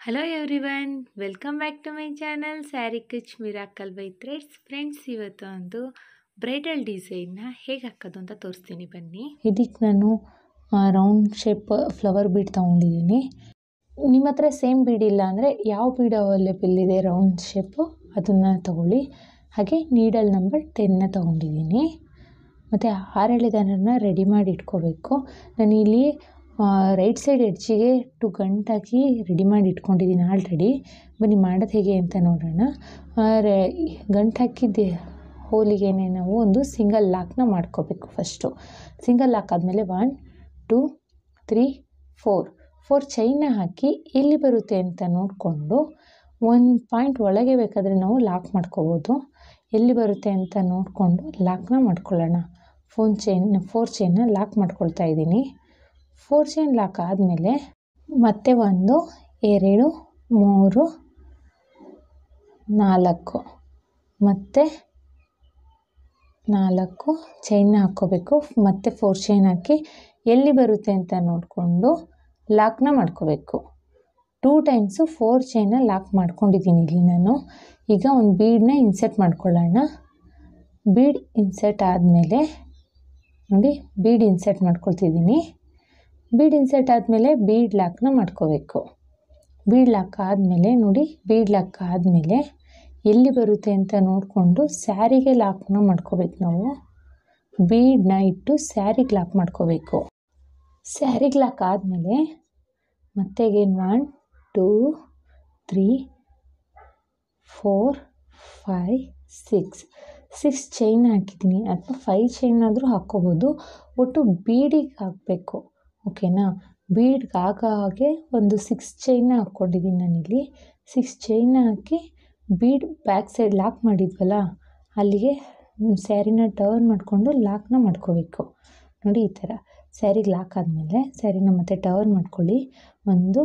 Hello everyone, welcome back to my channel sari ಕಿಚ್ miracle by threads. Friends, ಇವತ್ತು ಒಂದು bridal ಡಿಸೈನ್ನ ಹೇಗೆ ಹಾಕೋದು ಅಂತ ತೋರಿಸ್ತೀನಿ ಬನ್ನಿ. ಇದಕ್ಕೆ ನಾನು ರೌಂಡ್ ಶೇಪ್ ಫ್ಲವರ್ ಬೀಡ್ ತೊಗೊಂಡಿದ್ದೀನಿ. ನಿಮ್ಮ ಹತ್ರ ಸೇಮ್ ಬೀಡ್ ಇಲ್ಲ ಅಂದರೆ ಯಾವ ಬೀಡ್ ಅವೈಲೇಬಲ್ ಇದೆ ರೌಂಡ್ ಶೇಪು ಅದನ್ನು ತಗೊಳ್ಳಿ. ಹಾಗೆ ನೀಡಲ್ ನಂಬರ್ 10ನ ತೊಗೊಂಡಿದ್ದೀನಿ. ಮತ್ತು 6 ದಾರನ ರೆಡಿ ಮಾಡಿ ಇಟ್ಕೋಬೇಕು. ನಾನಿಲ್ಲಿ ರೈಟ್ ಸೈಡ್ ಎಡ್ಜಿಗೆ 2 ಗಂಟು ಹಾಕಿ ರೆಡಿ ಮಾಡಿ ಇಟ್ಕೊಂಡಿದ್ದೀನಿ ಆಲ್ರೆಡಿ. ಬನ್ನಿ ಮಾಡೋದು ಹೇಗೆ ಅಂತ ನೋಡೋಣ. ಗಂಟು ಹಾಕಿದ್ದೆ ಹೋಲಿಗೆನೆ ನಾವು ಒಂದು ಸಿಂಗಲ್ ಲಾಕ್ನ ಮಾಡ್ಕೋಬೇಕು. ಫಸ್ಟು ಸಿಂಗಲ್ ಲಾಕ್ ಆದಮೇಲೆ 1 2 3 4 ಚೈನ್ನ ಹಾಕಿ ಎಲ್ಲಿ ಬರುತ್ತೆ ಅಂತ ನೋಡಿಕೊಂಡು ಒಂದು ಪಾಯಿಂಟ್ ಒಳಗೆ ಬೇಕಾದರೆ ನಾವು ಲಾಕ್ ಮಾಡ್ಕೋಬೋದು. ಎಲ್ಲಿ ಬರುತ್ತೆ ಅಂತ ನೋಡಿಕೊಂಡು ಲಾಕ್ನ ಮಾಡ್ಕೊಳ್ಳೋಣ. 4 ಚೈನ್ನ ಲಾಕ್ ಮಾಡ್ಕೊಳ್ತಾ ಇದ್ದೀನಿ. 4 ಚೈನ್ ಲಾಕ್ ಆದಮೇಲೆ ಮತ್ತೆ 1 2 3 4 ಮತ್ತು 4 ಚೈನ್ನ ಹಾಕ್ಕೋಬೇಕು. ಮತ್ತೆ 4 ಚೈನ್ ಹಾಕಿ ಎಲ್ಲಿ ಬರುತ್ತೆ ಅಂತ ನೋಡಿಕೊಂಡು ಲಾಕ್ನ ಮಾಡ್ಕೋಬೇಕು. 2 ಟೈಮ್ಸು 4 ಚೈನ್ನ ಲಾಕ್ ಮಾಡ್ಕೊಂಡಿದ್ದೀನಿ ಇಲ್ಲಿ ನಾನು. ಈಗ ಒಂದು ಬೀಡನ್ನ ಇನ್ಸರ್ಟ್ ಮಾಡ್ಕೊಳ್ಳೋಣ. ಬೀಡ್ ಇನ್ಸರ್ಟ್ ಆದಮೇಲೆ ನೋಡಿ, ಬೀಡ್ ಇನ್ಸರ್ಟ್ ಮಾಡ್ಕೊಳ್ತಿದ್ದೀನಿ. ಬೀಡ್ ಇನ್ಸರ್ಟ್ ಆದಮೇಲೆ ಬೀಡ್ ಲಾಕ್ನ ಮಾಡ್ಕೋಬೇಕು. ಬೀಡ್ ಲಾಕ್ ಆದಮೇಲೆ ನೋಡಿ, ಬೀಡ್ ಲಾಕ್ ಆದಮೇಲೆ ಎಲ್ಲಿ ಬರುತ್ತೆ ಅಂತ ನೋಡಿಕೊಂಡು ಸ್ಯಾರಿಗೆ ಲಾಕ್ನ ಮಾಡ್ಕೋಬೇಕು. ನಾವು ಬೀಡನ್ನ ಇಟ್ಟು ಸ್ಯಾರಿಗೆ ಲಾಕ್ ಮಾಡ್ಕೋಬೇಕು. ಸ್ಯಾರಿಗೆ ಲಾಕ್ ಆದಮೇಲೆ ಮತ್ತೆ ಅಗೇನ್ 1 2 3 4 5 6 ಚೈನ್ ಹಾಕಿದ್ದೀನಿ, ಅಥವಾ 5 ಚೈನ್ ಆದರೂ ಹಾಕ್ಕೋಬೋದು. ಒಟ್ಟು ಬೀಡಿಗೆ ಹಾಕಬೇಕು, ಓಕೆನಾ. ಬೀಡ್ಗೆ ಹಾಗೆ ಒಂದು 6 ಚೈನ್ನ ಹಾಕ್ಕೊಂಡಿದ್ದೀನಿ ನಾನಿಲ್ಲಿ. 6 ಚೈನ್ನ ಹಾಕಿ ಬೀಡ್ ಬ್ಯಾಕ್ ಸೈಡ್ ಲಾಕ್ ಮಾಡಿದ್ವಲ್ಲ ಅಲ್ಲಿಗೆ ಸ್ಯಾರಿನ ಟರ್ನ್ ಮಾಡಿಕೊಂಡು ಲಾಕ್ನ ಮಾಡ್ಕೋಬೇಕು. ನೋಡಿ, ಈ ಥರ ಸ್ಯಾರಿಗೆ ಲಾಕ್ ಆದಮೇಲೆ ಸ್ಯಾರಿನ ಮತ್ತೆ ಟರ್ನ್ ಮಾಡ್ಕೊಳ್ಳಿ. 1 2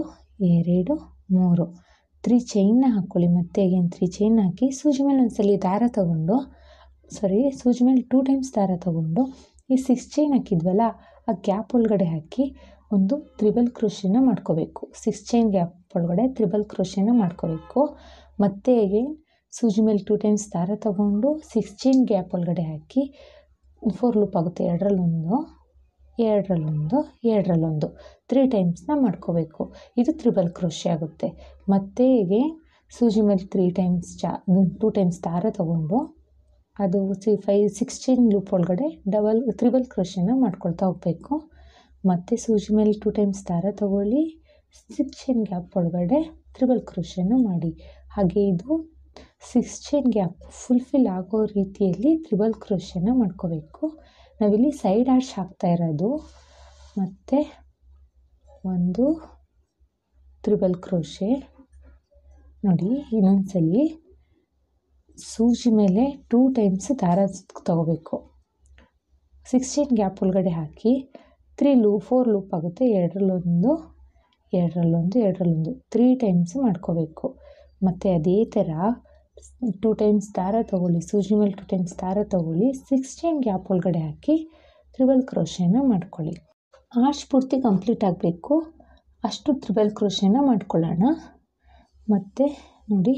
3 ಚೈನ್ನ ಹಾಕ್ಕೊಳ್ಳಿ. ಮತ್ತೆ ಅಗೇನ್ 3 ಚೈನ್ ಹಾಕಿ ಸೂಜಿ ಮೇಲೆ ಒಂದ್ಸಲಿ ದಾರ ತೊಗೊಂಡು ಸೂಜಿ ಮೇಲೆ 2 ಟೈಮ್ಸ್ ದಾರ ತೊಗೊಂಡು ಈ 6 ಚೈನ್ ಹಾಕಿದ್ವಲ್ಲ ಆ ಗ್ಯಾಪ್ ಒಳಗಡೆ ಹಾಕಿ ಒಂದು ತ್ರಿಬಲ್ ಕ್ರೋಶೆನ ಮಾಡ್ಕೋಬೇಕು. 6 ಚೈನ್ ಗ್ಯಾಪ್ ಒಳಗಡೆ ತ್ರಿಬಲ್ ಕ್ರೋಶೆನ ಮಾಡ್ಕೋಬೇಕು. ಮತ್ತೆ ಅಗೇನ್ ಸೂಜಿ ಮೇಲೆ 2 ಟೈಮ್ಸ್ ದಾರ ತೊಗೊಂಡು 6 ಚೈನ್ ಗ್ಯಾಪ್ ಒಳಗಡೆ ಹಾಕಿ 4 ಲೂಪ್ ಆಗುತ್ತೆ. 2ರಲ್ಲಿ 1 3 ಟೈಮ್ಸ್ನ ಮಾಡ್ಕೋಬೇಕು. ಇದು ತ್ರಿಬಲ್ ಕ್ರೋಶೆ ಆಗುತ್ತೆ. ಮತ್ತೆ ಹೀಗೆ ಸೂಜಿ ಮೇಲೆ 2 ಟೈಮ್ಸ್ ದಾರ ತೊಗೊಂಡು ಅದು 6 ಚೈನ್ ಲೂಪ್ ಒಳಗಡೆ ತ್ರಿಬಲ್ ಕ್ರೋಶೆನ ಮಾಡ್ಕೊಳ್ತಾ ಹೋಗಬೇಕು. ಮತ್ತು ಸೂಜಿ ಮೇಲೆ 2 ಟೈಮ್ಸ್ ದಾರ ತೊಗೊಳ್ಳಿ, 6 ಚೈನ್ ಗ್ಯಾಪ್ ಒಳಗಡೆ ತ್ರಿಬಲ್ ಕ್ರೋಶೆನ ಮಾಡಿ. ಹಾಗೆ ಇದು 6 ಚೈನ್ ಗ್ಯಾಪ್ ಫುಲ್ಫಿಲ್ ಆಗೋ ರೀತಿಯಲ್ಲಿ ತ್ರಿಬಲ್ ಕ್ರೋಶೆನ ಮಾಡ್ಕೋಬೇಕು. ನಾವಿಲ್ಲಿ ಸೈಡ್ ಆರ್ಚ್ ಹಾಕ್ತಾ ಇರೋದು. ಮತ್ತು ಒಂದು ತ್ರಿಬಲ್ ಕ್ರೋಶೆ ನೋಡಿ. ಇನ್ನೊಂದ್ಸಲಿ ಸೂಜಿ ಮೇಲೆ 2 ಟೈಮ್ಸ್ ದಾರ ತಗೋಬೇಕು. 6 ಚೈನ್ ಗ್ಯಾಪ್ ಒಳಗಡೆ ಹಾಕಿ 4 ಲೂಪ್ ಆಗುತ್ತೆ. 2ರಲ್ಲಿ 1 3 ಟೈಮ್ಸ್ ಮಾಡ್ಕೋಬೇಕು. ಮತ್ತು ಅದೇ ಥರ 2 ಟೈಮ್ಸ್ ದಾರ ತೊಗೊಳ್ಳಿ, ಸೂಜಿ ಮೇಲೆ 2 ಟೈಮ್ಸ್ ದಾರ ತೊಗೊಳ್ಳಿ, 6 ಚೈನ್ ಗ್ಯಾಪ್ ಒಳಗಡೆ ಹಾಕಿ ತ್ರಿಬಲ್ ಕ್ರೋಶೆನ ಮಾಡ್ಕೊಳ್ಳಿ. ಆರ್ಚ್ ಪೂರ್ತಿ ಕಂಪ್ಲೀಟ್ ಆಗಬೇಕು, ಅಷ್ಟು ತ್ರಿಬಲ್ ಕ್ರೋಶೆನ ಮಾಡ್ಕೊಳ್ಳೋಣ. ಮತ್ತು ನೋಡಿ,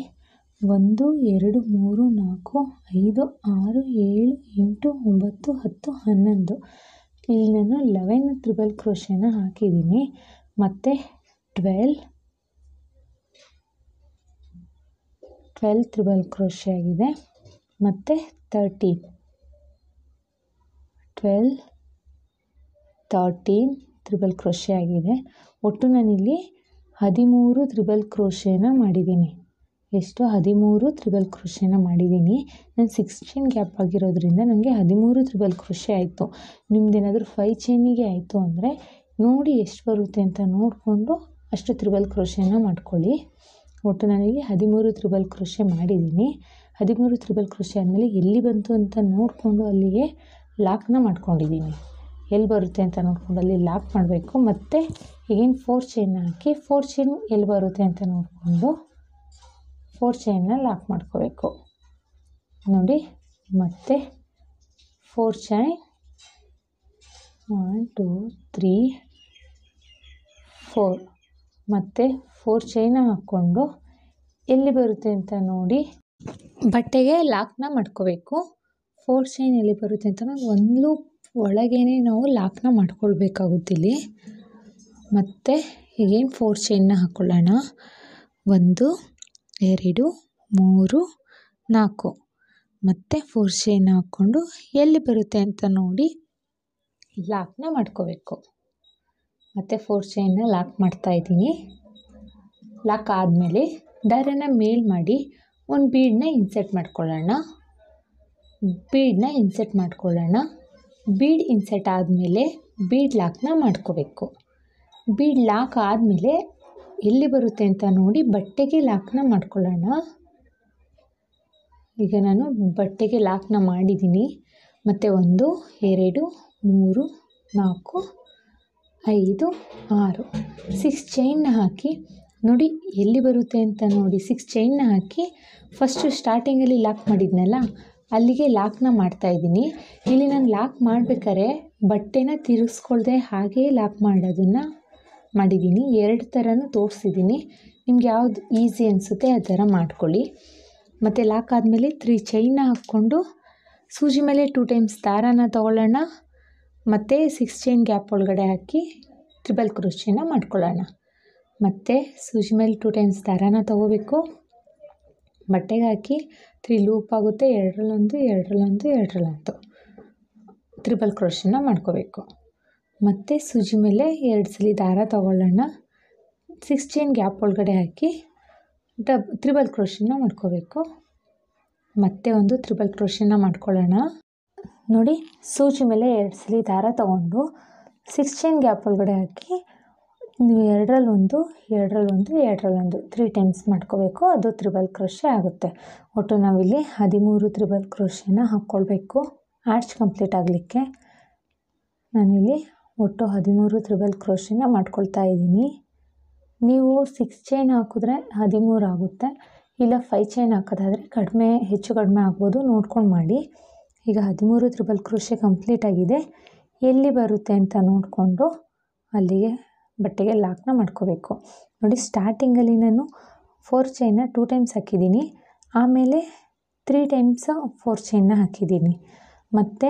1 2 3 4 5 6 7 8 9 10 11 ಇಲ್ಲಿ ನಾನು 11 ತ್ರಿಬಲ್ ಕ್ರೋಶೆನ ಹಾಕಿದ್ದೀನಿ. ಮತ್ತು 12 ತ್ರಿಬಲ್ ಕ್ರೋಶೆ ಆಗಿದೆ. ಮತ್ತು 13 ತ್ರಿಬಲ್ ಕ್ರೋಶೆ ಆಗಿದೆ. ಒಟ್ಟು ನಾನಿಲ್ಲಿ 13 ತ್ರಿಬಲ್ ಕ್ರೋಶೆನ ಮಾಡಿದ್ದೀನಿ. 13 ತ್ರಿಬಲ್ ಕ್ರೋಶೆನ ಮಾಡಿದ್ದೀನಿ. ನಾನು 6 ಚೈನ್ ಗ್ಯಾಪ್ ಆಗಿರೋದ್ರಿಂದ ನನಗೆ 13 ತ್ರಿಬಲ್ ಕ್ರೋಶೆ ಆಯಿತು. ನಿಮ್ದೇನಾದರೂ 5 ಚೈನಿಗೆ ಆಯಿತು ಅಂದರೆ ನೋಡಿ ಎಷ್ಟು ಬರುತ್ತೆ ಅಂತ ನೋಡಿಕೊಂಡು ಅಷ್ಟು ತ್ರಿಬಲ್ ಕ್ರೋಶೆನ ಮಾಡ್ಕೊಳ್ಳಿ. ಒಟ್ಟು ನಾನಿಲ್ಲಿ 13 ತ್ರಿಬಲ್ ಕ್ರೋಶೆ ಮಾಡಿದ್ದೀನಿ. 13 ತ್ರಿಬಲ್ ಕ್ರೋಶೆ ಆದಮೇಲೆ ಎಲ್ಲಿ ಬಂತು ಅಂತ ನೋಡಿಕೊಂಡು ಅಲ್ಲಿಗೆ ಲಾಕ್ನ ಮಾಡ್ಕೊಂಡಿದ್ದೀನಿ. ಎಲ್ಲಿ ಬರುತ್ತೆ ಅಂತ ನೋಡಿಕೊಂಡು ಅಲ್ಲಿ ಲಾಕ್ ಮಾಡಬೇಕು. ಮತ್ತು ಈಗೇನು 4 ಚೈನ್ನ ಹಾಕಿ 4 ಚೈನ್ ಎಲ್ಲಿ ಬರುತ್ತೆ ಅಂತ ನೋಡಿಕೊಂಡು 4 ಚೈನ್ನ ಲಾಕ್ ಮಾಡ್ಕೋಬೇಕು. ನೋಡಿ, ಮತ್ತು 4 ಚೈನ್ 1 2 3 4 ಮತ್ತು 4 ಚೈನ ಹಾಕ್ಕೊಂಡು ಎಲ್ಲಿ ಬರುತ್ತೆ ಅಂತ ನೋಡಿ ಬಟ್ಟೆಗೆ ಲಾಕ್ನ ಮಾಡ್ಕೋಬೇಕು. 4 ಚೈನ್ ಎಲ್ಲಿ ಬರುತ್ತೆ ಅಂತ ನೋಡಿ ಒಂದು ಲೂಪ್ ಒಳಗೇ ನಾವು ಲಾಕ್ನ ಮಾಡ್ಕೊಳ್ಬೇಕಾಗುತ್ತಿಲ್ಲಿ. ಮತ್ತು ಈಗೇನು 4 ಚೈನ್ನ ಹಾಕ್ಕೊಳ್ಳೋಣ. 1 2 3 4 ಮತ್ತು 4 ಚೈನ್ ಹಾಕ್ಕೊಂಡು ಎಲ್ಲಿ ಬರುತ್ತೆ ಅಂತ ನೋಡಿ ಲಾಕ್ನ ಮಾಡ್ಕೋಬೇಕು. ಮತ್ತು 4 ಚೈನ್ನ ಲಾಕ್ ಮಾಡ್ತಾಯಿದ್ದೀನಿ. ಲಾಕ್ ಆದಮೇಲೆ ದಾರನ ಮೇಲ್ ಮಾಡಿ ಒಂದು ಬೀಡನ್ನ ಇನ್ಸರ್ಟ್ ಮಾಡ್ಕೊಳ್ಳೋಣ. ಬೀಡ್ ಇನ್ಸರ್ಟ್ ಆದಮೇಲೆ ಬೀಡ್ ಲಾಕ್ನ ಮಾಡ್ಕೋಬೇಕು. ಬೀಡ್ ಲಾಕ್ ಆದಮೇಲೆ ಎಲ್ಲಿ ಬರುತ್ತೆ ಅಂತ ನೋಡಿ ಬಟ್ಟೆಗೆ ಲಾಕ್ನ ಮಾಡ್ಕೊಳ್ಳೋಣ. ಈಗ ನಾನು ಬಟ್ಟೆಗೆ ಲಾಕ್ನ ಮಾಡಿದ್ದೀನಿ. ಮತ್ತು 1 2 3 4 5 6 6 ಚೈನ್ನ ಹಾಕಿ ನೋಡಿ ಎಲ್ಲಿ ಬರುತ್ತೆ ಅಂತ ನೋಡಿ 6 ಚೈನ್ನ ಹಾಕಿ ಫಸ್ಟು ಸ್ಟಾರ್ಟಿಂಗಲ್ಲಿ ಲಾಕ್ ಮಾಡಿದ್ನಲ್ಲ ಅಲ್ಲಿಗೆ ಲಾಕ್ನ ಮಾಡ್ತಾಯಿದ್ದೀನಿ. ಇಲ್ಲಿ ನಾನು ಲಾಕ್ ಮಾಡಬೇಕಾದ್ರೆ ಬಟ್ಟೆನ ತಿರುಗಿಸ್ಕೊಳ್ದೆ ಹಾಗೇ ಲಾಕ್ ಮಾಡೋದನ್ನು ಮಾಡಿದ್ದೀನಿ. 2 ಥರನೂ ತೋರಿಸಿದ್ದೀನಿ. ನಿಮ್ಗೆ ಯಾವ್ದು ಈಸಿ ಅನಿಸುತ್ತೆ ಆ ಥರ ಮಾಡ್ಕೊಳ್ಳಿ. ಮತ್ತು ಲಾಕ್ ಆದಮೇಲೆ 3 ಚೈನ್ನ ಹಾಕ್ಕೊಂಡು ಸೂಜಿ ಮೇಲೆ 2 ಟೈಮ್ಸ್ ದಾರಾನ ತೊಗೊಳ್ಳೋಣ. ಮತ್ತು 6 ಚೈನ್ ಗ್ಯಾಪ್ ಒಳಗಡೆ ಹಾಕಿ ಟ್ರಿಬಲ್ ಕ್ರೋಶೆನ ಮಾಡ್ಕೊಳ್ಳೋಣ. ಮತ್ತು ಸೂಜಿ ಮೇಲೆ 2 ಟೈಮ್ಸ್ ದಾರಾನ ತೊಗೋಬೇಕು. ಬಟ್ಟೆಗೆ ಹಾಕಿ 3 ಲೂಪ್ ಆಗುತ್ತೆ. 2 ಟ್ರಿಬಲ್ ಕ್ರೋಶೆನ ಮಾಡ್ಕೋಬೇಕು. ಮತ್ತು ಸೂಜಿ ಮೇಲೆ 2 ಸಲ ದಾರ ತೊಗೊಳ್ಳೋಣ. 6 ಚೈನ್ ಗ್ಯಾಪ್ ಒಳಗಡೆ ಹಾಕಿ ಟ್ರಿಬಲ್ ಕ್ರೋಶೆನ ಮಾಡ್ಕೋಬೇಕು. ಮತ್ತೆ ಒಂದು ಟ್ರಿಬಲ್ ಕ್ರೋಶೆನ ಮಾಡ್ಕೊಳ್ಳೋಣ. ನೋಡಿ ಸೂಜಿ ಮೇಲೆ 2 ಸಲ ದಾರ ತೊಗೊಂಡು 6 ಚೈನ್ ಗ್ಯಾಪ್ ಒಳಗಡೆ ಹಾಕಿ 2 3 ಟೈಮ್ಸ್ ಮಾಡ್ಕೋಬೇಕು. ಅದು ಟ್ರಿಬಲ್ ಕ್ರೋಶೆ ಆಗುತ್ತೆ. ಒಟ್ಟು ನಾವಿಲ್ಲಿ 13 ಟ್ರಿಬಲ್ ಕ್ರೋಶೆನ ಹಾಕ್ಕೊಳ್ಬೇಕು ಆರ್ಚ್ ಕಂಪ್ಲೀಟ್ ಆಗಲಿಕ್ಕೆ. ನಾನಿಲ್ಲಿ ಒಟ್ಟು 13 ಟ್ರಿಬಲ್ ಕ್ರೋಶೆನ ಮಾಡ್ಕೊಳ್ತಾ ಇದ್ದೀನಿ. ನೀವು 6 ಚೈನ್ ಹಾಕಿದ್ರೆ 13 ಆಗುತ್ತೆ. ಇಲ್ಲ 5 ಚೈನ್ ಹಾಕೋದಾದರೆ ಹೆಚ್ಚು ಕಡಿಮೆ ಆಗ್ಬೋದು, ನೋಡ್ಕೊಂಡು ಮಾಡಿ. ಈಗ 13 ಟ್ರಿಬಲ್ ಕ್ರೋಶೆ ಕಂಪ್ಲೀಟ್ ಆಗಿದೆ. ಎಲ್ಲಿ ಬರುತ್ತೆ ಅಂತ ನೋಡಿಕೊಂಡು ಅಲ್ಲಿಗೆ ಬಟ್ಟೆಗೆ ಲಾಕ್ನ ಮಾಡ್ಕೋಬೇಕು. ನೋಡಿ ಸ್ಟಾರ್ಟಿಂಗಲ್ಲಿ ನಾನು 4 ಚೈನ್ನ 2 ಟೈಮ್ಸ್ ಹಾಕಿದ್ದೀನಿ. ಆಮೇಲೆ 3 ಟೈಮ್ಸ್ 4 ಚೈನ್ನ ಹಾಕಿದ್ದೀನಿ. ಮತ್ತು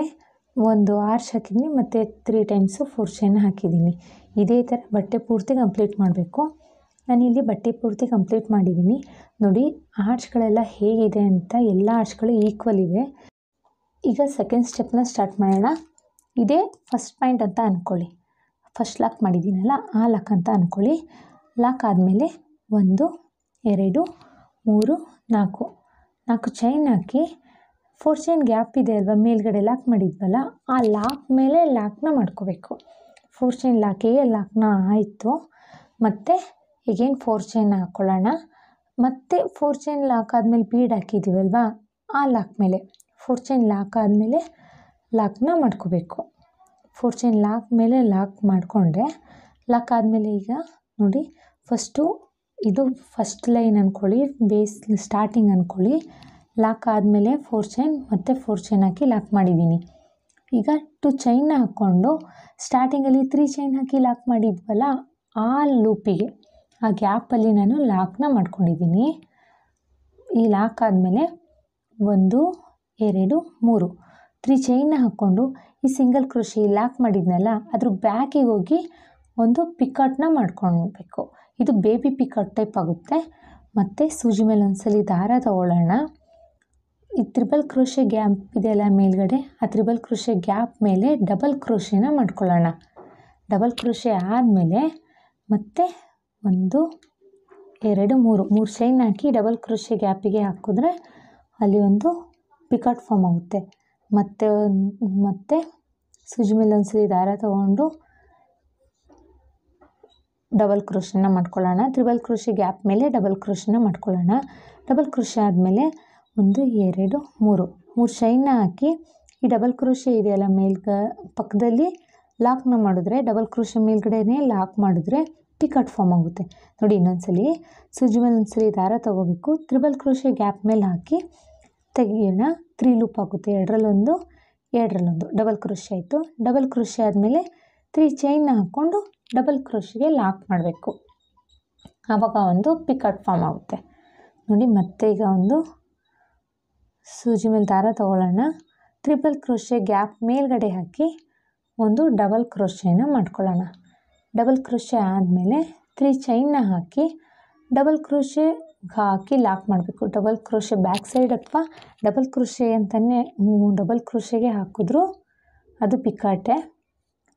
ಒಂದು ಆರ್ಚ್ ಹಾಕಿದ್ದೀನಿ. ಮತ್ತು 3 ಟೈಮ್ಸು 4 ಚೈನ್ನ ಹಾಕಿದ್ದೀನಿ. ಇದೇ ಥರ ಬಟ್ಟೆ ಪೂರ್ತಿ ಕಂಪ್ಲೀಟ್ ಮಾಡಬೇಕು. ನಾನಿಲ್ಲಿ ಬಟ್ಟೆ ಪೂರ್ತಿ ಕಂಪ್ಲೀಟ್ ಮಾಡಿದ್ದೀನಿ. ನೋಡಿ ಆರ್ಚ್ಗಳೆಲ್ಲ ಹೇಗಿದೆ ಅಂತ ಎಲ್ಲ ಆರ್ಚ್ಗಳು ಈಕ್ವಲ್ ಇವೆ. ಈಗ ಸೆಕೆಂಡ್ ಸ್ಟೆಪ್ನ ಸ್ಟಾರ್ಟ್ ಮಾಡೋಣ. ಇದೇ ಫಸ್ಟ್ ಪಾಯಿಂಟ್ ಅಂತ ಅಂದ್ಕೊಳ್ಳಿ. ಫಸ್ಟ್ ಲಾಕ್ ಮಾಡಿದ್ದೀನಲ್ಲ ಆ ಲಾಕ್ ಅಂತ ಅಂದ್ಕೊಳ್ಳಿ. ಲಾಕ್ ಆದಮೇಲೆ 1 2 3 4 ಚೈನ್ ಹಾಕಿ 4 ಚೈನ್ ಗ್ಯಾಪ್ ಇದೆ ಅಲ್ವಾ ಮೇಲ್ಗಡೆ ಲಾಕ್ ಮಾಡಿದ್ವಲ್ಲ ಆ ಲಾಕ್ ಮೇಲೆ ಲಾಕ್ನ ಮಾಡ್ಕೋಬೇಕು. 4 ಚೈನ್ ಲಾಕ್ನ ಆಯಿತು. ಮತ್ತು ಈಗೇನು 4 ಚೈನ್ ಹಾಕ್ಕೊಳ್ಳೋಣ. ಮತ್ತು 4 ಚೈನ್ ಲಾಕ್ ಆದಮೇಲೆ ಬೀಡ್ ಹಾಕಿದ್ದೀವಲ್ವಾ ಆ ಲಾಕ್ ಮೇಲೆ 4 ಚೈನ್ ಲಾಕ್ ಆದಮೇಲೆ ಲಾಕ್ನ ಮಾಡ್ಕೋಬೇಕು. 4 ಚೈನ್ ಲಾಕ್ ಮೇಲೆ ಲಾಕ್ ಮಾಡಿಕೊಂಡ್ರೆ ಲಾಕ್ ಆದಮೇಲೆ ಈಗ ನೋಡಿ ಇದು ಫಸ್ಟ್ ಲೈನ್ ಅಂದ್ಕೊಳ್ಳಿ, ಬೇಸ್ ಸ್ಟಾರ್ಟಿಂಗ್ ಅಂದ್ಕೊಳ್ಳಿ. ಲಾಕ್ ಆದಮೇಲೆ 4 ಚೈನ್ ಮತ್ತು 4 ಚೈನ್ ಹಾಕಿ ಲಾಕ್ ಮಾಡಿದ್ದೀನಿ. ಈಗ 2 ಚೈನ್ನ ಹಾಕ್ಕೊಂಡು ಸ್ಟಾರ್ಟಿಂಗಲ್ಲಿ 3 ಚೈನ್ ಹಾಕಿ ಲಾಕ್ ಮಾಡಿದ್ವಲ್ಲ ಆ ಲೂಪಿಗೆ ಆ ಗ್ಯಾಪಲ್ಲಿ ನಾನು ಲಾಕ್ನ ಮಾಡ್ಕೊಂಡಿದ್ದೀನಿ. ಈ ಲಾಕ್ ಆದಮೇಲೆ 1 2 3 ಚೈನ್ನ ಹಾಕ್ಕೊಂಡು ಈ ಸಿಂಗಲ್ ಕ್ರೋಶೆ ಲಾಕ್ ಮಾಡಿದ್ನಲ್ಲ ಅದ್ರ ಬ್ಯಾಕಿಗೆ ಹೋಗಿ ಒಂದು ಪಿಕಾಟ್ನ ಮಾಡ್ಕೊಳ್ಬೇಕು. ಇದು ಬೇಬಿ ಪಿಕಾಟ್ ಟೈಪ್ ಆಗುತ್ತೆ. ಮತ್ತು ಸೂಜಿ ಮೇಲೆ ಒಂದ್ಸಲಿ ದಾರ ತೊಗೊಳ್ಳೋಣ. ಈ ಟ್ರಿಬಲ್ ಕ್ರೋಶೆ ಗ್ಯಾಪ್ ಇದೆಯಲ್ಲ ಮೇಲ್ಗಡೆ ಆ ಟ್ರಿಬಲ್ ಕ್ರೋಶೆ ಗ್ಯಾಪ್ ಮೇಲೆ ಡಬಲ್ ಕ್ರೋಶೆನ ಮಾಡ್ಕೊಳ್ಳೋಣ. ಡಬಲ್ ಕ್ರೋಶೆ ಆದಮೇಲೆ ಮತ್ತೆ 1 2 3 ಚೈನ್ ಹಾಕಿ ಡಬಲ್ ಕ್ರೋಶೆ ಗ್ಯಾಪಿಗೆ ಹಾಕಿದ್ರೆ ಅಲ್ಲಿ ಒಂದು ಪಿಕಾಟ್ ಫಾರ್ಮ್ ಆಗುತ್ತೆ. ಮತ್ತೆ ಸೂಜಿ ಮೇಲೆ ಒಂದ್ಸಲಿ ದಾರ ತೊಗೊಂಡು ಡಬಲ್ ಕ್ರೋಶೆನ ಮಾಡ್ಕೊಳ್ಳೋಣ. ಟ್ರಿಬಲ್ ಕ್ರೋಶೆ ಗ್ಯಾಪ್ ಮೇಲೆ ಡಬಲ್ ಕ್ರೋಶೆನ ಮಾಡ್ಕೊಳ್ಳೋಣ. ಡಬಲ್ ಕ್ರೋಶೆ ಆದಮೇಲೆ 1 2 3 ಚೈನ್ನ ಹಾಕಿ ಈ ಡಬಲ್ ಕ್ರೋಶೆ ಇದೆಯಲ್ಲ ಪಕ್ಕದಲ್ಲಿ ಲಾಕ್ನ ಮಾಡಿದ್ರೆ ಡಬಲ್ ಕ್ರೋಶೆ ಮೇಲ್ಗಡೆನೇ ಲಾಕ್ ಮಾಡಿದ್ರೆ ಪಿಕಾಟ್ ಫಾರ್ಮ್ ಆಗುತ್ತೆ. ನೋಡಿ ಇನ್ನೊಂದ್ಸಲಿ ಸೂಜಿ ಮೇಲೆ ಒಂದ್ಸಲಿ ದಾರ ತೊಗೋಬೇಕು. ಟ್ರಿಬಲ್ ಕ್ರೋಶೆ ಗ್ಯಾಪ್ ಮೇಲೆ ಹಾಕಿ ತೆಗಿಯೋಣ. 3 ಲೂಪ್ ಆಗುತ್ತೆ. 2 ಡಬಲ್ ಕ್ರೋಶೆ ಆಯಿತು. ಡಬಲ್ ಕ್ರೋಶೆ ಆದಮೇಲೆ 3 ಚೈನ್ನ ಹಾಕ್ಕೊಂಡು ಡಬಲ್ ಕ್ರೋಶೆಗೆ ಲಾಕ್ ಮಾಡಬೇಕು. ಆವಾಗ ಒಂದು ಪಿಕಾಟ್ ಫಾರ್ಮ್ ಆಗುತ್ತೆ ನೋಡಿ. ಮತ್ತೆ ಈಗ ಒಂದು ಸೂಜಿ ಮೇಲೆ ದಾರ ತಗೊಳ್ಳೋಣ. ಟ್ರಿಪಲ್ ಕ್ರೋಶೆ ಗ್ಯಾಪ್ ಮೇಲ್ಗಡೆ ಹಾಕಿ ಒಂದು ಡಬಲ್ ಕ್ರೋಶೆನ ಮಾಡ್ಕೊಳ್ಳೋಣ. ಡಬಲ್ ಕ್ರೋಶೆ ಆದಮೇಲೆ 3 ಚೈನ್ನ ಹಾಕಿ ಡಬಲ್ ಕ್ರೋಶೆ ಹಾಕಿ ಲಾಕ್ ಮಾಡಬೇಕು. ಡಬಲ್ ಕ್ರೋಶೆ ಬ್ಯಾಕ್ ಸೈಡ್ ಅಥವಾ ಡಬಲ್ ಕ್ರೋಶೆ ಅಂತಲೇ ಡಬಲ್ ಕ್ರೋಶೆಗೆ ಹಾಕಿದ್ರೂ ಅದು ಪಿಕಾಟೆ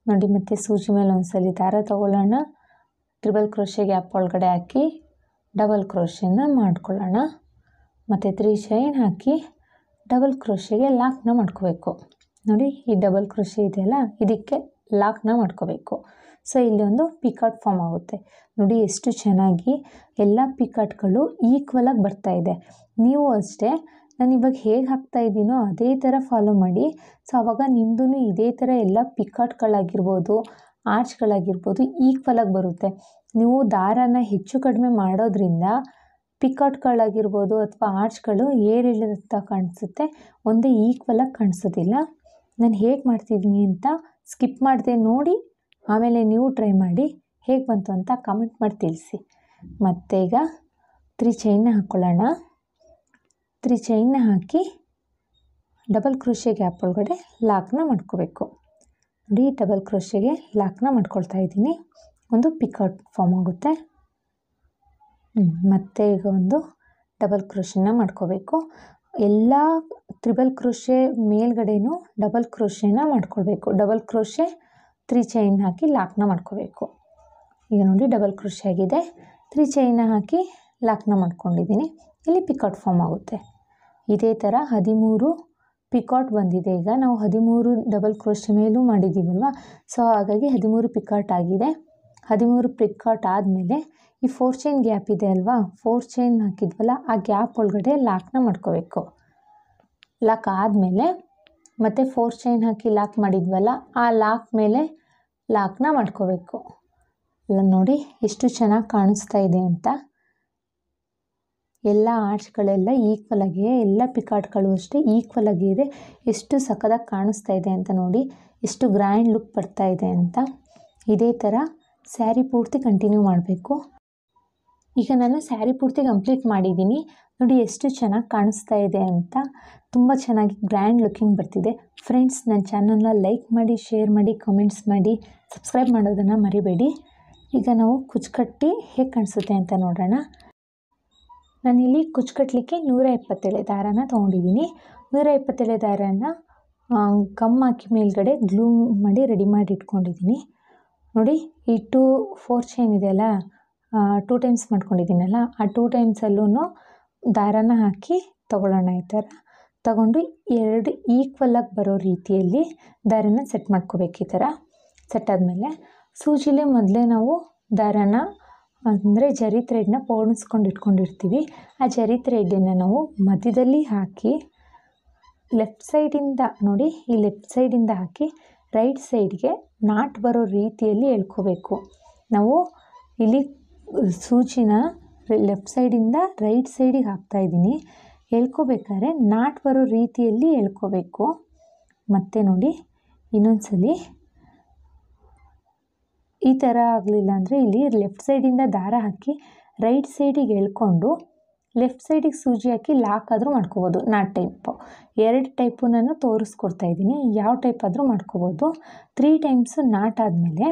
ನೋಡಿ. ಮತ್ತು ಸೂಜಿ ಮೇಲೆ ಒಂದ್ಸಲಿ ದಾರ ತಗೊಳ್ಳೋಣ. ಟ್ರಿಬಲ್ ಕ್ರೋಶೆ ಗ್ಯಾಪ್ ಒಳಗಡೆ ಹಾಕಿ ಡಬಲ್ ಕ್ರೋಶೆನ ಮಾಡ್ಕೊಳ್ಳೋಣ. ಮತ್ತು 3 ಚೈನ್ ಹಾಕಿ ಡಬಲ್ ಕ್ರೋಶೆಗೆ ಲಾಕ್ನ ಮಾಡ್ಕೋಬೇಕು ನೋಡಿ. ಈ ಡಬಲ್ ಕ್ರೋಶೆ ಇದೆಯಲ್ಲ, ಇದಕ್ಕೆ ಲಾಕ್ನ ಮಾಡ್ಕೋಬೇಕು. ಸೊ ಇಲ್ಲಿ ಒಂದು ಪಿಕಾಟ್ ಫಾರ್ಮ್ ಆಗುತ್ತೆ ನೋಡಿ. ಎಷ್ಟು ಚೆನ್ನಾಗಿ ಎಲ್ಲ ಪಿಕಾಟ್ಗಳು ಈಕ್ವಲಾಗಿ ಬರ್ತಾ ಇದೆ. ನೀವು ಅಷ್ಟೇ ನಾನು ಇವಾಗ ಹೇಗೆ ಹಾಕ್ತಾ ಇದ್ದೀನೋ ಅದೇ ಥರ ಫಾಲೋ ಮಾಡಿ. ಸೊ ಆವಾಗ ನಿಮ್ಮದು ಇದೇ ಥರ ಎಲ್ಲ ಪಿಕಾಟ್ಗಳಾಗಿರ್ಬೋದು, ಆರ್ಚ್ಗಳಾಗಿರ್ಬೋದು ಈಕ್ವಲಾಗಿ ಬರುತ್ತೆ. ನೀವು ದಾರನ ಹೆಚ್ಚು ಕಡಿಮೆ ಮಾಡೋದ್ರಿಂದ ಪಿಕಾಟ್ಗಳಾಗಿರ್ಬೋದು ಅಥವಾ ಆರ್ಚ್ಗಳು ಏರಿಳಿತ ಕಾಣಿಸುತ್ತೆ, ಒಂದೇ ಈಕ್ವಲಾಗಿ ಕಾಣಿಸೋದಿಲ್ಲ. ನಾನು ಹೇಗೆ ಮಾಡ್ತಿದ್ದೀನಿ ಅಂತ ಸ್ಕಿಪ್ ಮಾಡದೆ ನೋಡಿ, ಆಮೇಲೆ ನೀವು ಟ್ರೈ ಮಾಡಿ ಹೇಗೆ ಬಂತು ಅಂತ ಕಮೆಂಟ್ ಮಾಡಿ ತಿಳಿಸಿ. ಮತ್ತು ಈಗ 3 ಚೈನ್ನ ಹಾಕ್ಕೊಳ್ಳೋಣ. 3 ಚೈನ್ನ ಹಾಕಿ ಡಬಲ್ ಕ್ರೋಶೆ ಗ್ಯಾಪ್ ಒಳಗಡೆ ಲಾಕ್ನ ಮಾಡ್ಕೋಬೇಕು ನೋಡಿ. ಡಬಲ್ ಕ್ರೋಶೆಗೆ ಲಾಕ್ನ ಮಾಡ್ಕೊಳ್ತಾ ಇದ್ದೀನಿ. ಒಂದು ಪಿಕಾಟ್ ಫಾರ್ಮ್ ಆಗುತ್ತೆ. ಮತ್ತು ಈಗ ಒಂದು ಡಬಲ್ ಕ್ರೋಶೆನ ಮಾಡ್ಕೋಬೇಕು. ಎಲ್ಲ ತ್ರಿಬಲ್ ಕ್ರೋಶೆ ಮೇಲ್ಗಡೆನೂ ಡಬಲ್ ಕ್ರೋಶೆನ ಮಾಡ್ಕೊಳ್ಬೇಕು. ಡಬಲ್ ಕ್ರೋಶೆ 3 ಚೈನ್ ಹಾಕಿ ಲಾಕ್ನ ಮಾಡ್ಕೋಬೇಕು. ಈಗ ನೋಡಿ ಡಬಲ್ ಕ್ರೋಶೆ ಆಗಿದೆ. 3 ಚೈನ್ನ ಹಾಕಿ ಲಾಕ್ನ ಮಾಡ್ಕೊಂಡಿದ್ದೀನಿ. ಇಲ್ಲಿ ಪಿಕಾಟ್ ಫಾರ್ಮ್ ಆಗುತ್ತೆ. ಇದೇ ಥರ 13 ಪಿಕಾಟ್ ಬಂದಿದೆ. ಈಗ ನಾವು 13 ಡಬಲ್ ಕ್ರೋಶೆ ಮೇಲೂ ಮಾಡಿದ್ದೀವಲ್ವ, ಸೊ ಹಾಗಾಗಿ 13 ಪಿಕಾಟ್ ಆಗಿದೆ. 13 ಪಿಕಾಟ್ ಆದಮೇಲೆ ಈ 4 ಚೈನ್ ಗ್ಯಾಪ್ ಇದೆ ಅಲ್ವಾ, 4 ಚೈನ್ ಹಾಕಿದ್ವಲ್ಲ ಆ ಗ್ಯಾಪ್ ಒಳಗಡೆ ಲಾಕ್ನ ಮಾಡ್ಕೋಬೇಕು. ಲಾಕ್ ಆದಮೇಲೆ ಮತ್ತು 4 ಚೈನ್ ಹಾಕಿ ಲಾಕ್ ಮಾಡಿದ್ವಲ್ಲ ಆ ಲಾಕ್ ಮೇಲೆ ಲಾಕ್ನ ಮಾಡ್ಕೋಬೇಕು. ಇಲ್ಲ ನೋಡಿ ಎಷ್ಟು ಚೆನ್ನಾಗಿ ಕಾಣಿಸ್ತಾ ಇದೆ ಅಂತ. ಎಲ್ಲ ಆರ್ಚ್ಗಳೆಲ್ಲ ಈಕ್ವಲ್ ಆಗಿದೆ, ಎಲ್ಲ ಪಿಕಾಟ್ಗಳು ಅಷ್ಟೇ ಈಕ್ವಲ್ ಆಗಿದೆ. ಎಷ್ಟು ಸಖತ್ತಾಗಿ ಕಾಣಿಸ್ತಾ ಇದೆ ಅಂತ ನೋಡಿ, ಎಷ್ಟು ಗ್ರ್ಯಾಂಡ್ ಲುಕ್ ಬರ್ತಾ ಇದೆ ಅಂತ. ಇದೇ ಥರ ಸ್ಯಾರಿ ಪೂರ್ತಿ ಕಂಟಿನ್ಯೂ ಮಾಡಬೇಕು. ಈಗ ನಾನು ಸ್ಯಾರಿ ಪೂರ್ತಿ ಕಂಪ್ಲೀಟ್ ಮಾಡಿದ್ದೀನಿ ನೋಡಿ, ಎಷ್ಟು ಚೆನ್ನಾಗಿ ಕಾಣಿಸ್ತಾ ಇದೆ ಅಂತ. ತುಂಬ ಚೆನ್ನಾಗಿ ಗ್ರ್ಯಾಂಡ್ ಲುಕ್ಕಿಂಗ್ ಬರ್ತಿದೆ. ಫ್ರೆಂಡ್ಸ್, ನನ್ನ ಚಾನಲ್ನ ಲೈಕ್ ಮಾಡಿ, ಶೇರ್ ಮಾಡಿ, ಕಮೆಂಟ್ಸ್ ಮಾಡಿ, ಸಬ್ಸ್ಕ್ರೈಬ್ ಮಾಡೋದನ್ನು ಮರಿಬೇಡಿ. ಈಗ ನಾವು ಕುಚ್ಚು ಹೇಗೆ ಕಾಣಿಸುತ್ತೆ ಅಂತ ನೋಡೋಣ. ನಾನಿಲ್ಲಿ ಕುಚ್ಚು ಕಟ್ಟಲಿಕ್ಕೆ 127 ದಾರಾನ ತೊಗೊಂಡಿದ್ದೀನಿ. 127 ದಾರಾನ ಗಮ್ ಹಾಕಿ ಮೇಲ್ಗಡೆ ಗ್ಲೂ ಮಾಡಿ ರೆಡಿ ಮಾಡಿ ಇಟ್ಕೊಂಡಿದ್ದೀನಿ ನೋಡಿ. ಈ 4 ಚೈನ್ ಇದೆಯಲ್ಲ, 2 ಟೈಮ್ಸ್ ಮಾಡ್ಕೊಂಡಿದ್ದೀನಲ್ಲ, ಆ 2 ಟೈಮ್ಸಲ್ಲೂ ದಾರಾನ ಹಾಕಿ ತೊಗೊಳ್ಳೋಣ. ಈ ಥರ ತಗೊಂಡು 2 ಈಕ್ವಲಾಗಿ ಬರೋ ರೀತಿಯಲ್ಲಿ ದಾರಾನ ಸೆಟ್ ಮಾಡ್ಕೋಬೇಕು. ಈ ಥರ ಸೆಟ್ ಆದಮೇಲೆ ಸೂಜಿಲೇ ಮೊದಲೇ ನಾವು ದಾರಾನ ಅಂದರೆ ಜರಿ ಥ್ರೆಡ್ನ ಪೋಣಿಸ್ಕೊಂಡು ಇಟ್ಕೊಂಡಿರ್ತೀವಿ. ಆ ಜರಿ ಥ್ರೆಡ್ಡನ್ನು ನಾವು ಮಧ್ಯದಲ್ಲಿ ಹಾಕಿ ಲೆಫ್ಟ್ ಸೈಡಿಂದ ನೋಡಿ, ಈ ಲೆಫ್ಟ್ ಸೈಡಿಂದ ಹಾಕಿ ರೈಟ್ ಸೈಡ್ಗೆ ನಾಟ್ ಬರೋ ರೀತಿಯಲ್ಲಿ ಎಳ್ಕೋಬೇಕು. ನಾವು ಇಲ್ಲಿ ಸೂಜಿನ ಲೆಫ್ಟ್ ಸೈಡಿಂದ ರೈಟ್ ಸೈಡಿಗೆ ಹಾಕ್ತಾಯಿದ್ದೀನಿ. ಎಳ್ಕೋಬೇಕಾದ್ರೆ ನಾಟ್ ಬರೋ ರೀತಿಯಲ್ಲಿ ಎಳ್ಕೋಬೇಕು. ಮತ್ತು ನೋಡಿ ಇನ್ನೊಂದ್ಸಲಿ ಈ ಥರ ಆಗಲಿಲ್ಲ ಅಂದರೆ ಇಲ್ಲಿ ಲೆಫ್ಟ್ ಸೈಡಿಂದ ದಾರ ಹಾಕಿ ರೈಟ್ ಸೈಡಿಗೆ ಎಳ್ಕೊಂಡು ಲೆಫ್ಟ್ ಸೈಡಿಗೆ ಸೂಜಿ ಹಾಕಿ ಲಾಕ್ ಆದರೂ ಮಾಡ್ಕೋಬೋದು. ನಾಟ್ ಟೈಪು 2 ಟೈಪು ನಾನು ತೋರಿಸ್ಕೊಡ್ತಾ ಇದ್ದೀನಿ. ಯಾವ ಟೈಪ್ ಆದರೂ ಮಾಡ್ಕೋಬೋದು. 3 ಟೈಮ್ಸು ನಾಟ್ ಆದಮೇಲೆ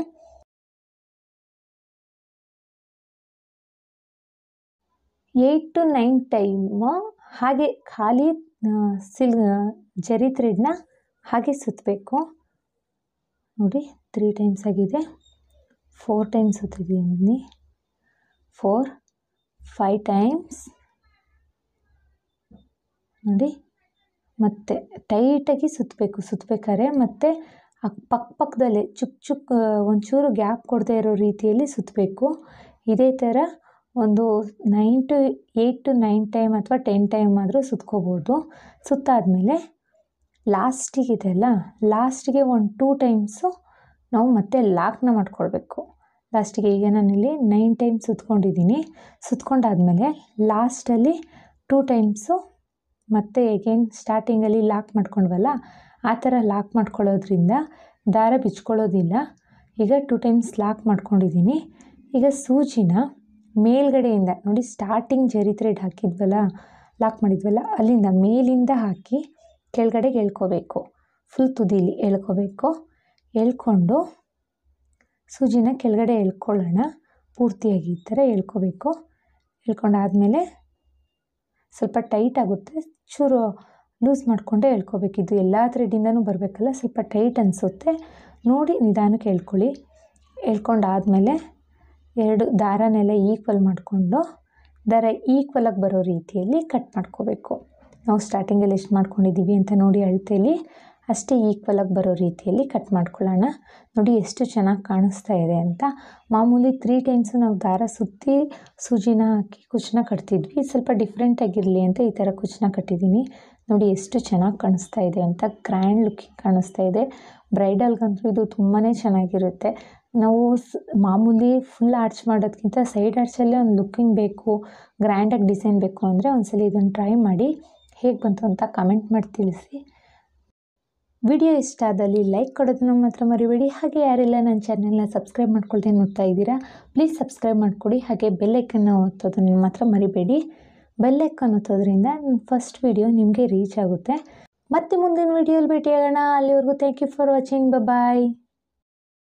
8 to 9 ಟೈಮು ಹಾಗೆ ಖಾಲಿ ಜರಿ ಥ್ರೆಡ್ನ ಹಾಗೆ ಸುತ್ತಬೇಕು ನೋಡಿ. 3 ಟೈಮ್ಸ್ ಆಗಿದೆ. 4 ಟೈಮ್ಸ್ ಸುತ್ತಿದ್ದೀನಿ. 4, 5 ಟೈಮ್ಸ್ ನೋಡಿ. ಮತ್ತು ಟೈಟಾಗಿ ಸುತ್ತಬೇಕು. ಸುತ್ತಬೇಕಾದ್ರೆ ಮತ್ತು ಪಕ್ಕದಲ್ಲೇ ಚುಕ್ಕ ಒಂಚೂರು ಗ್ಯಾಪ್ ಕೊಡದೇ ಇರೋ ರೀತಿಯಲ್ಲಿ ಸುತ್ತಬೇಕು. ಇದೇ ಥರ ಒಂದು 8 to 9 ಟೈಮ್ ಅಥವಾ 10 ಟೈಮ್ ಆದರೂ ಸುತ್ಕೋಬೋದು. ಸುತ್ತಾದಮೇಲೆ ಲಾಸ್ಟಿಗಿದೆಯಲ್ಲ, ಲಾಸ್ಟಿಗೆ ಒಂದು 2 ಟೈಮ್ಸು ನಾವು ಮತ್ತೆ ಲಾಕ್ನ ಮಾಡ್ಕೊಳ್ಬೇಕು. ಲಾಸ್ಟಿಗೆ ಈಗ ನಾನಿಲ್ಲಿ 9 ಟೈಮ್ಸ್ ಸುತ್ಕೊಂಡಿದ್ದೀನಿ. ಸುತ್ಕೊಂಡಾದಮೇಲೆ ಲಾಸ್ಟಲ್ಲಿ 2 ಟೈಮ್ಸು ಮತ್ತೆ ಎಗೇನ್ ಸ್ಟಾರ್ಟಿಂಗಲ್ಲಿ ಲಾಕ್ ಮಾಡ್ಕೊಂಡ್ವಲ್ಲ ಆ ಥರ ಲಾಕ್ ಮಾಡ್ಕೊಳ್ಳೋದ್ರಿಂದ ದಾರ ಬಿಚ್ಕೊಳ್ಳೋದಿಲ್ಲ. ಈಗ 2 ಟೈಮ್ಸ್ ಲಾಕ್ ಮಾಡ್ಕೊಂಡಿದ್ದೀನಿ. ಈಗ ಸೂಜಿನ ಮೇಲ್ಗಡೆಯಿಂದ ನೋಡಿ, ಸ್ಟಾರ್ಟಿಂಗ್ ಜರಿ ಥ್ರೆಡ್ ಹಾಕಿದ್ವಲ್ಲ, ಲಾಕ್ ಮಾಡಿದ್ವಲ್ಲ, ಅಲ್ಲಿಂದ ಮೇಲಿಂದ ಹಾಕಿ ಕೆಳಗಡೆಗೆ ಎಳ್ಕೋಬೇಕು. ಫುಲ್ ತುದೀಲಿ ಎಳ್ಕೋಬೇಕು. ಎಳ್ಕೊಂಡು ಸೂಜಿನ ಕೆಳಗಡೆ ಎಳ್ಕೊಳ್ಳೋಣ. ಪೂರ್ತಿಯಾಗಿ ಈ ಥರ ಎಳ್ಕೋಬೇಕು. ಎಳ್ಕೊಂಡಾದಮೇಲೆ ಸ್ವಲ್ಪ ಟೈಟ್ ಆಗುತ್ತೆ, ಚೂರು ಲೂಸ್ ಮಾಡಿಕೊಂಡೇ ಎಳ್ಕೋಬೇಕು. ಇದು ಎಲ್ಲ ಥ್ರೆಡ್ಡಿಂದನೂ ಬರಬೇಕಲ್ಲ, ಸ್ವಲ್ಪ ಟೈಟ್ ಅನಿಸುತ್ತೆ, ನೋಡಿ ನಿಧಾನಕ್ಕೆ ಎಳ್ಕೊಳ್ಳಿ. ಎಳ್ಕೊಂಡಾದಮೇಲೆ 2 ದಾರನೆಲ್ಲ ಈಕ್ವಲ್ ಮಾಡಿಕೊಂಡು ದಾರ ಈಕ್ವಲಾಗಿ ಬರೋ ರೀತಿಯಲ್ಲಿ ಕಟ್ ಮಾಡ್ಕೋಬೇಕು. ನಾವು ಸ್ಟಾರ್ಟಿಂಗಲ್ಲಿ ಎಷ್ಟು ಮಾಡ್ಕೊಂಡಿದ್ದೀವಿ ಅಂತ ನೋಡಿ ಅಳತೆಯಲ್ಲಿ ಅಷ್ಟೇ ಈಕ್ವಲಾಗಿ ಬರೋ ರೀತಿಯಲ್ಲಿ ಕಟ್ ಮಾಡ್ಕೊಳ್ಳೋಣ. ನೋಡಿ ಎಷ್ಟು ಚೆನ್ನಾಗಿ ಕಾಣಿಸ್ತಾ ಇದೆ ಅಂತ. ಮಾಮೂಲಿ 3 ಟೈಮ್ಸು ನಾವು ದಾರ ಸುತ್ತಿ ಸೂಜಿನ ಹಾಕಿ ಕುಚ್ಚನ್ನ ಕಟ್ತಿದ್ವಿ. ಸ್ವಲ್ಪ ಡಿಫ್ರೆಂಟಾಗಿರಲಿ ಅಂತ ಈ ಥರ ಕುಚ್ಚನ್ನ ಕಟ್ಟಿದ್ದೀನಿ. ನೋಡಿ ಎಷ್ಟು ಚೆನ್ನಾಗಿ ಕಾಣಿಸ್ತಾ ಇದೆ ಅಂತ, ಗ್ರ್ಯಾಂಡ್ ಲುಕ್ಕಿಂಗ್ ಕಾಣಿಸ್ತಾ ಇದೆ. ಬ್ರೈಡಲ್ಗಂತೂ ಇದು ತುಂಬಾ ಚೆನ್ನಾಗಿರುತ್ತೆ. ನಾವು ಮಾಮೂಲಿ ಫುಲ್ ಆರ್ಚ್ ಮಾಡೋದಕ್ಕಿಂತ ಸೈಡ್ ಆರ್ಚಲ್ಲೇ ಒಂದು ಲುಕ್ಕಿಂಗ್ ಬೇಕು, ಗ್ರ್ಯಾಂಡಾಗಿ ಡಿಸೈನ್ ಬೇಕು ಅಂದರೆ ಒಂದ್ಸಲ ಇದನ್ನು ಟ್ರೈ ಮಾಡಿ. ಹೇಗೆ ಬಂತು ಅಂತ ಕಮೆಂಟ್ ಮಾಡಿ ತಿಳಿಸಿ. ವಿಡಿಯೋ ಇಷ್ಟ ಆದಲ್ಲಿ ಲೈಕ್ ಕೊಡೋದನ್ನ ಮಾತ್ರ ಮರಿಬೇಡಿ. ಹಾಗೆ ಯಾರೆಲ್ಲ ನನ್ನ ಚಾನೆಲ್ನ ಸಬ್ಸ್ಕ್ರೈಬ್ ಮಾಡ್ಕೊಳ್ದೆ ನೋಡ್ತಾ ಇದ್ದೀರಾ, ಪ್ಲೀಸ್ ಸಬ್ಸ್ಕ್ರೈಬ್ ಮಾಡಿಕೊಡಿ. ಹಾಗೆ ಬೆಲ್ಲೈಕನ್ನ ಒತ್ತೋದನ್ನು ಮಾತ್ರ ಮರಿಬೇಡಿ. ಬೆಲ್ಲೈಕನ್ ಒತ್ತೋದ್ರಿಂದ ನನ್ನ ಫಸ್ಟ್ ವಿಡಿಯೋ ನಿಮಗೆ ರೀಚ್ ಆಗುತ್ತೆ. ಮತ್ತೆ ಮುಂದಿನ ವಿಡಿಯೋಲಿ ಭೇಟಿಯಾಗೋಣ. ಅಲ್ಲಿವರೆಗೂ thank you for watching. Bye.